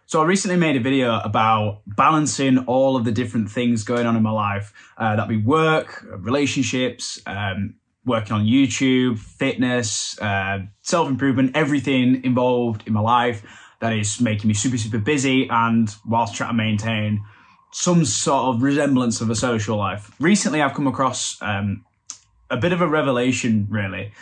So I recently made a video about balancing all of the different things going on in my life. That'd be work, relationships, working on YouTube, fitness, self-improvement, everything involved in my life that is making me super busy, and whilst trying to maintain some sort of resemblance of a social life. Recently, I've come across a bit of a revelation, really,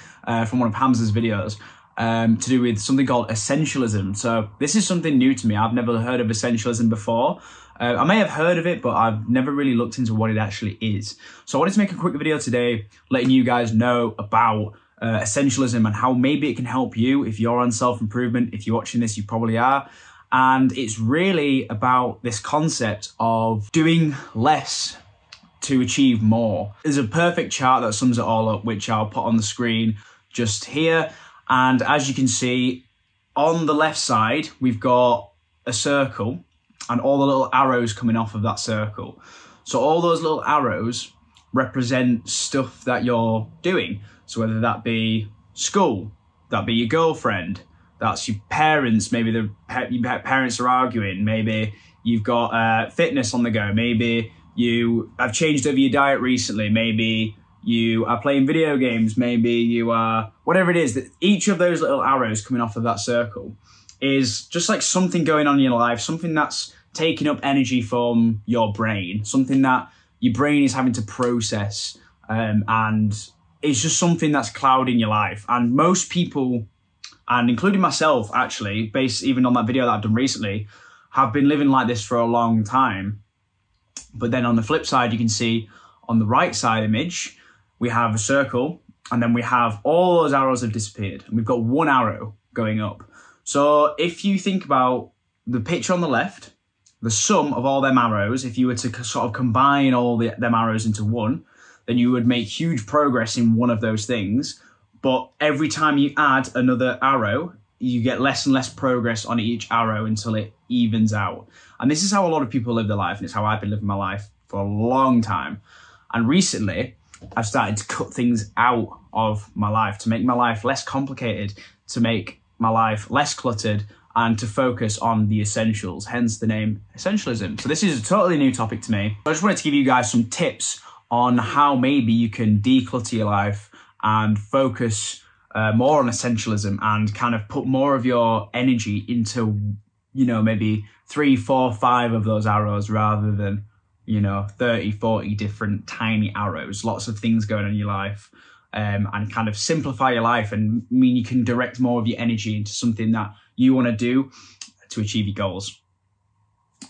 from one of Hamza's videos, to do with something called Essentialism. So this is something new to me. I've never heard of Essentialism before. I may have heard of it, but I've never really looked into what it actually is. So I wanted to make a quick video today letting you guys know about Essentialism and how maybe it can help you if you're on self-improvement. If you're watching this, you probably are. And it's really about this concept of doing less to achieve more. There's a perfect chart that sums it all up, which I'll put on the screen just here. And as you can see, on the left side, we've got a circle and all the little arrows coming off of that circle. So all those little arrows represent stuff that you're doing. So whether that be school, that be your girlfriend, that's your parents, maybe your parents are arguing, maybe you've got fitness on the go, maybe you have changed over your diet recently, maybe you are playing video games, maybe you are, whatever it is, that each of those little arrows coming off of that circle is just like something going on in your life, something that's taking up energy from your brain, something that your brain is having to process, and it's just something that's clouding your life. And most people, and including myself actually, based even on that video that I've done recently, have been living like this for a long time. But then on the flip side, you can see on the right side image, we have a circle, and then we have all those arrows have disappeared, and we've got one arrow going up. So if you think about the picture on the left, the sum of all them arrows, if you were to sort of combine all them arrows into one, then you would make huge progress in one of those things. But every time you add another arrow, you get less and less progress on each arrow until it evens out. And this is how a lot of people live their life, and it's how I've been living my life for a long time. And recently, I've started to cut things out of my life to make my life less complicated, to make my life less cluttered, and to focus on the essentials, hence the name Essentialism. So this is a totally new topic to me. I just wanted to give you guys some tips on how maybe you can declutter your life and focus more on essentialism and kind of put more of your energy into, you know, maybe 3, 4, 5 of those arrows rather than, you know, 30, 40 different tiny arrows, lots of things going on in your life, and kind of simplify your life and mean you can direct more of your energy into something that you want to do to achieve your goals.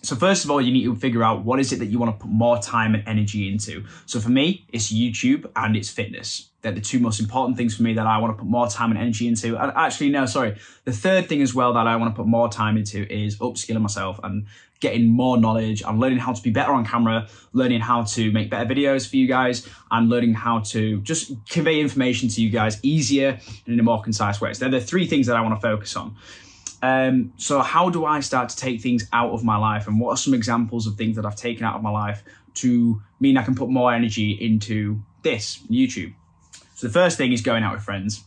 So first of all, you need to figure out what is it that you want to put more time and energy into. So for me, it's YouTube and it's fitness. They're the two most important things for me that I want to put more time and energy into. And actually, no, sorry. The third thing as well that I want to put more time into is upskilling myself and getting more knowledge and learning how to be better on camera, learning how to make better videos for you guys, and learning how to just convey information to you guys easier and in a more concise way. So they're the 3 things that I want to focus on. So how do I start to take things out of my life, and what are some examples of things that I've taken out of my life to mean I can put more energy into this, YouTube? So the first thing is going out with friends.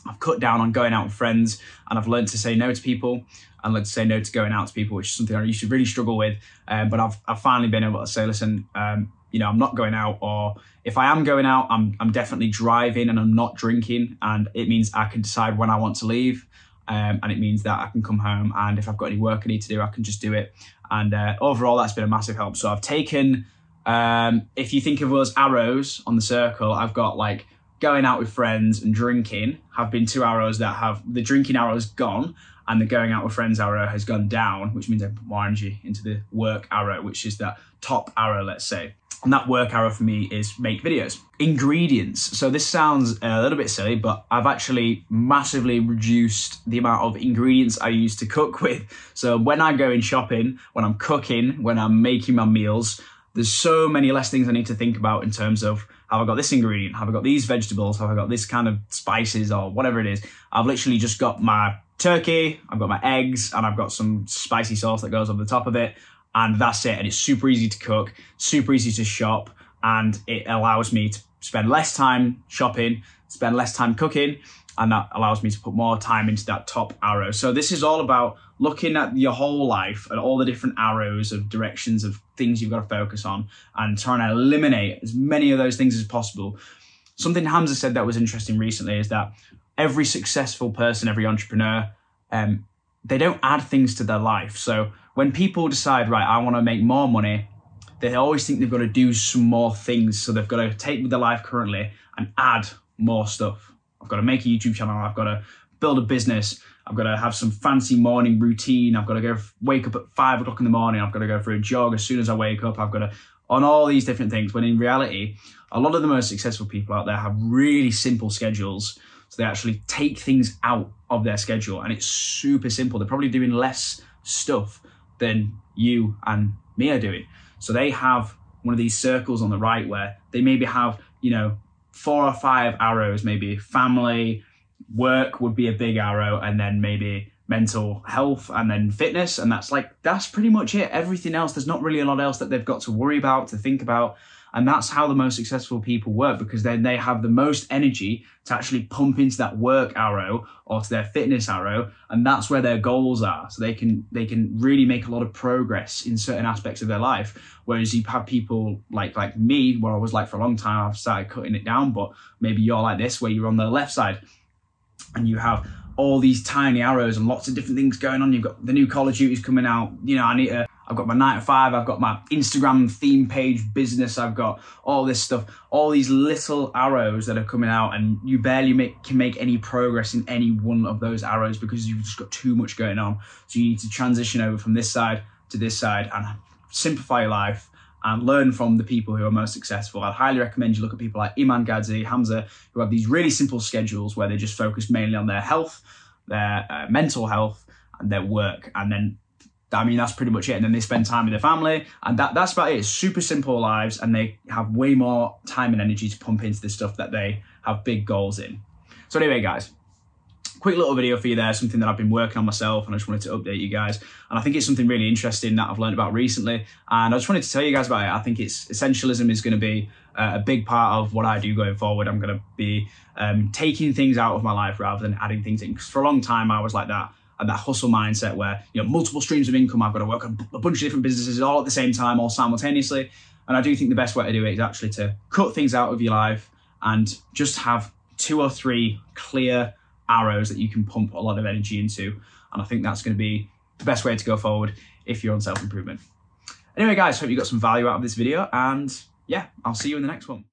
I've cut down on going out with friends, and I've learned to say no to people and learned to say no to going out to people, which is something I used to really struggle with. But I've finally been able to say, listen, you know, I'm not going out, or if I am going out, I'm definitely driving and I'm not drinking, and it means I can decide when I want to leave. And it means that I can come home, and if I've got any work I need to do, I can just do it. And overall, that's been a massive help. So I've taken, if you think of those arrows on the circle, I've got like going out with friends and drinking have been 2 arrows that have the drinking arrow has gone, and the going out with friends arrow has gone down, which means I put more energy into the work arrow, which is that top arrow, let's say. And that work arrow for me is make videos. Ingredients. So this sounds a little bit silly, but I've actually massively reduced the amount of ingredients I use to cook with. So when I go in shopping, when I'm cooking, when I'm making my meals, there's so many less things I need to think about in terms of, have I got this ingredient? Have I got these vegetables? Have I got this kind of spices or whatever it is? I've literally just got my turkey, I've got my eggs, and I've got some spicy sauce that goes over the top of it. And that's it. And it's super easy to cook, super easy to shop, and it allows me to spend less time shopping, spend less time cooking, and that allows me to put more time into that top arrow. So this is all about looking at your whole life and all the different arrows of directions of things you've got to focus on and trying to eliminate as many of those things as possible. Something Hamza said that was interesting recently is that every successful person, every entrepreneur, they don't add things to their life. So when people decide, right, I want to make more money, they always think they've got to do some more things. So they've got to take with their life currently and add more stuff. I've got to make a YouTube channel. I've got to build a business. I've got to have some fancy morning routine. I've got to wake up at 5 o'clock in the morning. I've got to go for a jog as soon as I wake up. I've got to, on all these different things. When in reality, a lot of the most successful people out there have really simple schedules. So they actually take things out of their schedule and it's super simple. They're probably doing less stuff than you and me are doing. So they have one of these circles on the right where they maybe have, 4 or 5 arrows, maybe family, work would be a big arrow, and then maybe mental health and then fitness. And that's pretty much it. Everything else, there's not really a lot else that they've got to worry about, to think about. And that's how the most successful people work, because then they have the most energy to actually pump into that work arrow or to their fitness arrow. And that's where their goals are. So they can really make a lot of progress in certain aspects of their life. Whereas you have people like me, where I was like for a long time, I've started cutting it down, but maybe you're like this, where you're on the left side and you have all these tiny arrows and lots of different things going on. You've got the new Call of Duty's coming out. I've got my 9 to 5, I've got my Instagram theme page business, I've got all this stuff, all these little arrows that are coming out, and you barely can make any progress in any one of those arrows because you've just got too much going on. So you need to transition over from this side to this side and simplify your life and learn from the people who are most successful. I'd highly recommend you look at people like Iman Gadzhi, Hamza, who have these really simple schedules where they just focus mainly on their health, their mental health, and their work. And then, that's pretty much it. And then they spend time with their family, and that's about it. It's super simple lives, and they have way more time and energy to pump into the stuff that they have big goals in. So anyway, guys, quick little video for you there, something that I've been working on myself, and I just wanted to update you guys. And I think it's something really interesting that I've learned about recently, and I just wanted to tell you guys about it. I think essentialism is going to be a big part of what I do going forward. I'm going to be taking things out of my life rather than adding things in, because for a long time I was like that. And that hustle mindset where, multiple streams of income, I've got to work on a bunch of different businesses all at the same time, all simultaneously. And I do think the best way to do it is actually to cut things out of your life and just have 2 or 3 clear arrows that you can pump a lot of energy into. And I think that's going to be the best way to go forward if you're on self-improvement. Anyway, guys, hope you got some value out of this video. And yeah, I'll see you in the next one.